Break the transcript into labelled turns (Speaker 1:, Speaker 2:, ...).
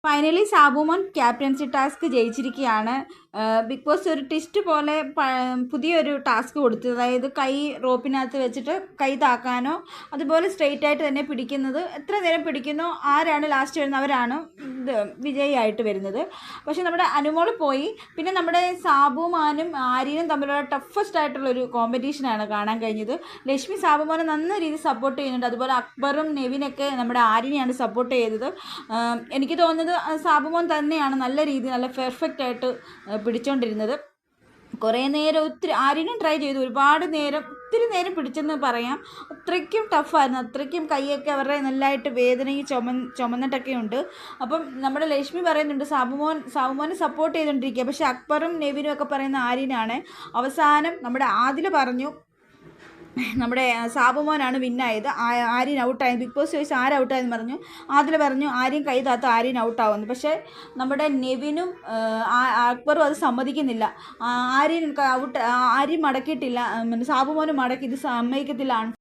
Speaker 1: Finally Sabumon captaincy task ജയിച്ചിരിക്കുകയാണ്. Bigg Boss ഒരു twist പോലെ പുതിയൊരു ടാസ്ക് കൊടുത്തു. അതായത് കൈ റോപ്പിനകത്ത് വെച്ചിട്ട് കൈ താക്കാനോ അതുപോലെ സ്ട്രെയിറ്റ് ആയിട്ട് തന്നെ പിടിക്കുന്നത്, എത്ര നേരം പിടിക്കുന്നോ ആരാണ് ലാസ്റ്റ് വരുന്നത് അവരാണ് വിജയിയായിട്ട് വരുന്നത്. പക്ഷെ നമ്മുടെ അനുമോൾ പോയി. പിന്നെ നമ്മുടെ സാബുമാനും ആര്യനും തമ്മിലുള്ള ടഫസ്റ്റ് ആയിട്ടുള്ളൊരു കോമ്പറ്റീഷനാണ് കാണാൻ കഴിഞ്ഞത്. ലക്ഷ്മി സാബുമാനെ നല്ല രീതിയിൽ സപ്പോർട്ട് ചെയ്യുന്നുണ്ട്. അതുപോലെ അക്ബറും നെവിനൊക്കെ നമ്മുടെ ആര്യനെയാണ് സപ്പോർട്ട് ചെയ്തത്. എനിക്ക് തോന്നുന്നത് സാബുമോൻ തന്നെയാണ് നല്ല രീതിയിൽ നല്ല പെർഫെക്റ്റ് ആയിട്ട് പിടിച്ചുകൊണ്ടിരുന്നത്. കുറേ നേരം ആര്യനും ട്രൈ ചെയ്തു, ഒത്തിരി നേരം പിടിച്ചെന്ന് പറയാം. അത്രയ്ക്കും ടഫായിരുന്നു, അത്രയ്ക്കും കൈയൊക്കെ അവരുടെ നല്ലതായിട്ട് വേദനയും ചുമന്നിട്ടൊക്കെ ഉണ്ട്. അപ്പം നമ്മുടെ ലക്ഷ്മി പറയുന്നുണ്ട് സാബുമോനെ സപ്പോർട്ട് ചെയ്തുകൊണ്ടിരിക്കുക. പക്ഷേ അക്ബറും നെവിനും ഒക്കെ പറയുന്ന ആര്യനാണ്. അവസാനം നമ്മുടെ ആദില പറഞ്ഞു നമ്മുടെ സാബുമോനാണ് വിന്നായത്, ആര്യൻ ഔട്ടായി. ബിഗ് ബോസ് ചോദിച്ച് ആരൗട്ടായെന്ന് പറഞ്ഞു. ആദില പറഞ്ഞു ആര്യൻ കൈ താത്ത ആര്യൻ ഔട്ടാവുന്നു. പക്ഷേ നമ്മുടെ നെവിനും അക്ബറും അത് സമ്മതിക്കുന്നില്ല. ആര്യൻ മടക്കിയിട്ടില്ല, സാബുമോനും മടക്കി ഇത് സമ്മതിക്കത്തില്ല.